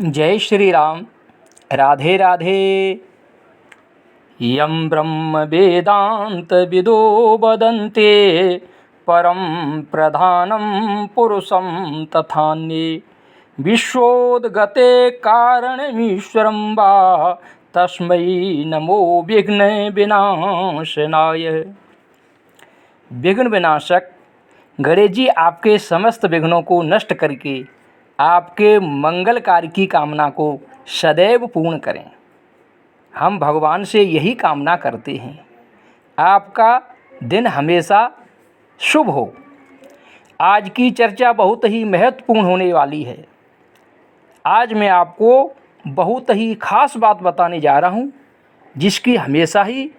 जय श्री राम। राधे राधे। यं ब्रह्म वेदांत विदो वदन्ते परम प्रधानं पुरुषं तथान्ये विश्वोद्गते कारणमीश्वरं वा तस्मै नमो विघ्न विनाशनाय। विघ्न विनाशक गणेश जी आपके समस्त विघ्नों को नष्ट करके आपके मंगल कार्य की कामना को सदैव पूर्ण करें। हम भगवान से यही कामना करते हैं, आपका दिन हमेशा शुभ हो। आज की चर्चा बहुत ही महत्वपूर्ण होने वाली है। आज मैं आपको बहुत ही खास बात बताने जा रहा हूँ, जिसकी हमेशा ही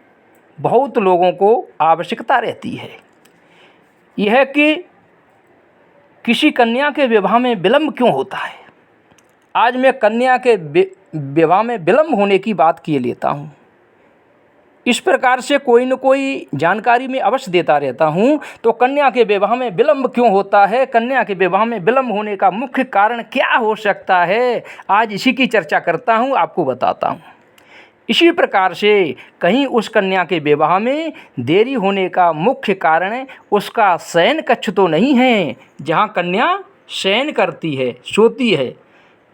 बहुत लोगों को आवश्यकता रहती है। यह कि किसी कन्या के विवाह में विलंब क्यों होता है। आज मैं कन्या के विवाह में विलंब होने की बात किए लेता हूँ। इस प्रकार से कोई न कोई जानकारी में अवश्य देता रहता हूँ। तो कन्या के विवाह में विलंब क्यों होता है, कन्या के विवाह में विलंब होने का मुख्य कारण क्या हो सकता है, आज इसी की चर्चा करता हूँ, आपको बताता हूँ। इसी प्रकार से कहीं उस कन्या के विवाह में देरी होने का मुख्य कारण उसका शयन कक्ष तो नहीं है, जहाँ कन्या शयन करती है, सोती है।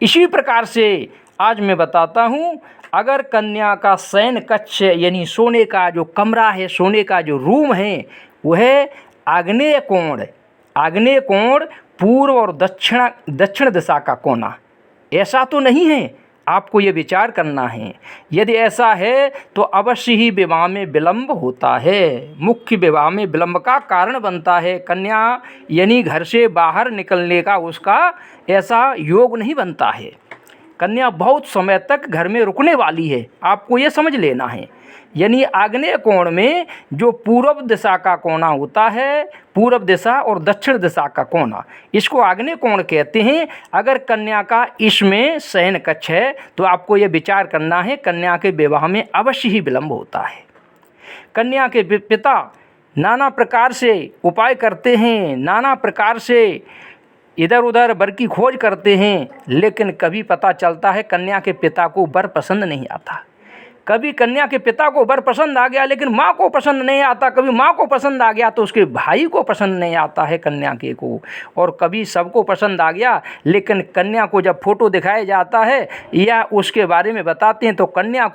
इसी प्रकार से आज मैं बताता हूँ, अगर कन्या का शयन कक्ष यानी सोने का जो कमरा है, सोने का जो रूम है, वह आग्नेय कोण पूर्व और दक्षिण दिशा का कोना, ऐसा तो नहीं है। आपको ये विचार करना है। यदि ऐसा है तो अवश्य ही विवाह में विलंब होता है। मुख्य विवाह में विलंब का कारण बनता है कन्या यानी घर से बाहर निकलने का उसका ऐसा योग नहीं बनता है। कन्या बहुत समय तक घर में रुकने वाली है, आपको ये समझ लेना है। यानी आग्नेय कोण में जो पूर्व दिशा का कोना होता है, पूर्व दिशा और दक्षिण दिशा का कोना, इसको आग्नेय कोण कहते हैं। अगर कन्या का इसमें शयन कक्ष है तो आपको ये विचार करना है, कन्या के विवाह में अवश्य ही विलंब होता है। कन्या के पिता नाना प्रकार से उपाय करते हैं, नाना प्रकार से इधर उधर वर की खोज करते हैं, लेकिन कभी पता चलता है कन्या के पिता को वर पसंद नहीं आता। कभी कन्या के पिता को वर पसंद आ गया लेकिन माँ को पसंद नहीं आता। कभी माँ को पसंद आ गया तो उसके भाई को पसंद नहीं आता है कन्या के को। और कभी सबको पसंद आ गया, लेकिन कन्या को जब फोटो दिखाया जाता है या उसके बारे में बताते हैं तो कन्या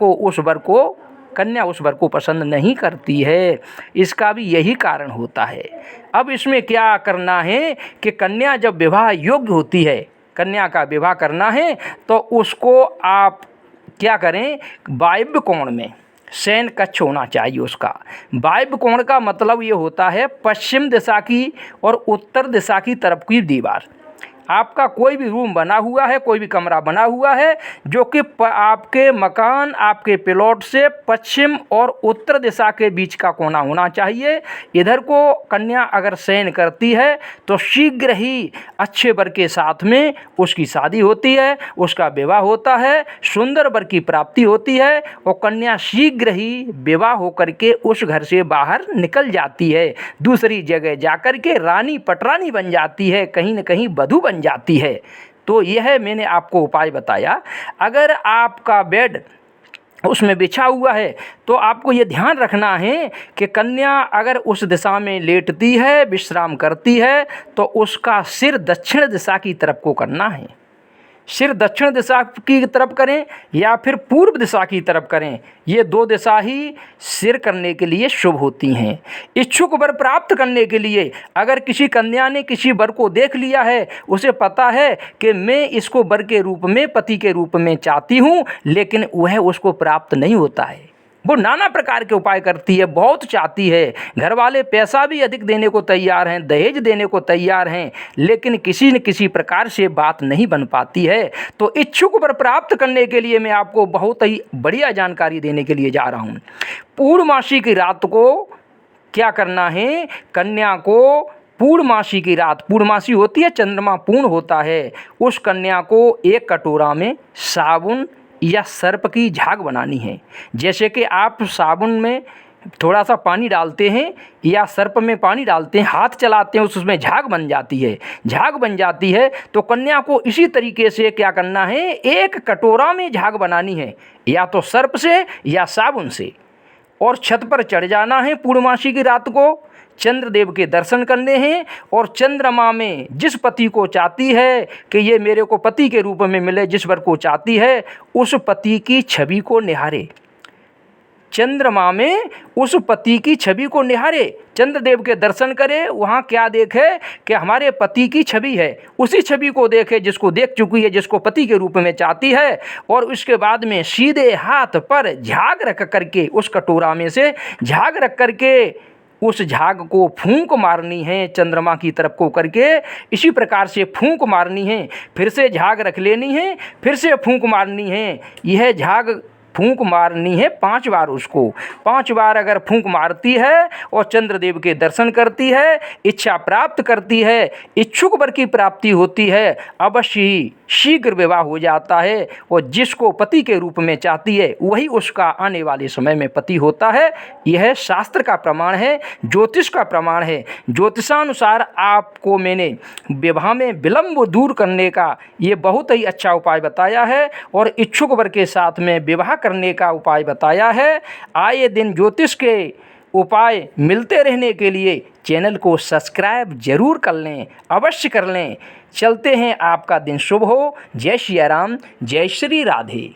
उस वर को पसंद नहीं करती है। इसका भी यही कारण होता है। अब इसमें क्या करना है कि कन्या जब विवाह योग्य होती है, कन्या का विवाह करना है तो उसको आप क्या करें, वायव्य कोण में शयन कक्ष होना चाहिए उसका। वायव्य कोण का मतलब ये होता है पश्चिम दिशा की और उत्तर दिशा की तरफ की दीवार। आपका कोई भी रूम बना हुआ है, कोई भी कमरा बना हुआ है जो कि आपके मकान, आपके प्लॉट से पश्चिम और उत्तर दिशा के बीच का कोना होना चाहिए। इधर को कन्या अगर शयन करती है तो शीघ्र ही अच्छे वर के साथ में उसकी शादी होती है, उसका विवाह होता है, सुंदर वर की प्राप्ति होती है और कन्या शीघ्र ही विवाह होकर के उस घर से बाहर निकल जाती है, दूसरी जगह जाकर के रानी पटरानी बन जाती है, कहीं न कहीं वधू बन जाती है। तो यह मैंने आपको उपाय बताया। अगर आपका बेड उसमें बिछा हुआ है तो आपको ये ध्यान रखना है कि कन्या अगर उस दिशा में लेटती है, विश्राम करती है, तो उसका सिर दक्षिण दिशा की तरफ को करना है। सिर दक्षिण दिशा की तरफ करें या फिर पूर्व दिशा की तरफ करें, ये दो दिशा ही सिर करने के लिए शुभ होती हैं। इच्छुक वर प्राप्त करने के लिए अगर किसी कन्या ने किसी वर को देख लिया है, उसे पता है कि मैं इसको वर के रूप में, पति के रूप में चाहती हूँ, लेकिन वह उसको प्राप्त नहीं होता है। वो नाना प्रकार के उपाय करती है, बहुत चाहती है, घर वाले पैसा भी अधिक देने को तैयार हैं, दहेज देने को तैयार हैं, लेकिन किसी न किसी प्रकार से बात नहीं बन पाती है। तो इच्छुक वर प्राप्त करने के लिए मैं आपको बहुत ही बढ़िया जानकारी देने के लिए जा रहा हूँ। पूर्णमासी की रात को क्या करना है, कन्या को पूर्णमासी की रात, पूर्णमासी होती है, चंद्रमा पूर्ण होता है, उस कन्या को एक कटोरा में साबुन या सर्प की झाग बनानी है। जैसे कि आप साबुन में थोड़ा सा पानी डालते हैं या सर्प में पानी डालते हैं, हाथ चलाते हैं, उसमें झाग बन जाती है। झाग बन जाती है तो कन्या को इसी तरीके से क्या करना है, एक कटोरा में झाग बनानी है, या तो सर्प से या साबुन से, और छत पर चढ़ जाना है पूर्णमासी की रात को, चंद्रदेव के दर्शन करने हैं, और चंद्रमा में जिस पति को चाहती है कि ये मेरे को पति के रूप में मिले, जिस वर को चाहती है, उस पति की छवि को निहारे। चंद्रमा में उस पति की छवि को निहारे, चंद्रदेव के दर्शन करे, वहाँ क्या देखे कि हमारे पति की छवि है, उसी छवि को देखे जिसको देख चुकी है, जिसको पति के रूप में चाहती है। और उसके बाद में सीधे हाथ पर झाग रख करके, उस कटोरा में से झाग रख करके उस झाग को फूंक मारनी है, चंद्रमा की तरफ को करके इसी प्रकार से फूंक मारनी है। फिर से झाग रख लेनी है, फिर से फूंक मारनी है। यह झाग फूंक मारनी है 5 बार, उसको 5 बार अगर फूंक मारती है और चंद्रदेव के दर्शन करती है, इच्छा प्राप्त करती है, इच्छुक वर की प्राप्ति होती है, अवश्य ही शीघ्र विवाह हो जाता है, और जिसको पति के रूप में चाहती है वही उसका आने वाले समय में पति होता है। यह शास्त्र का प्रमाण है, ज्योतिष का प्रमाण है। ज्योतिषानुसार आपको मैंने विवाह में विलंब दूर करने का ये बहुत ही अच्छा उपाय बताया है, और इच्छुक वर के साथ में विवाह करने का उपाय बताया है। आए दिन ज्योतिष के उपाय मिलते रहने के लिए चैनल को सब्सक्राइब जरूर कर लें, अवश्य कर लें। चलते हैं, आपका दिन शुभ हो। जय श्री राम, जय श्री राधे।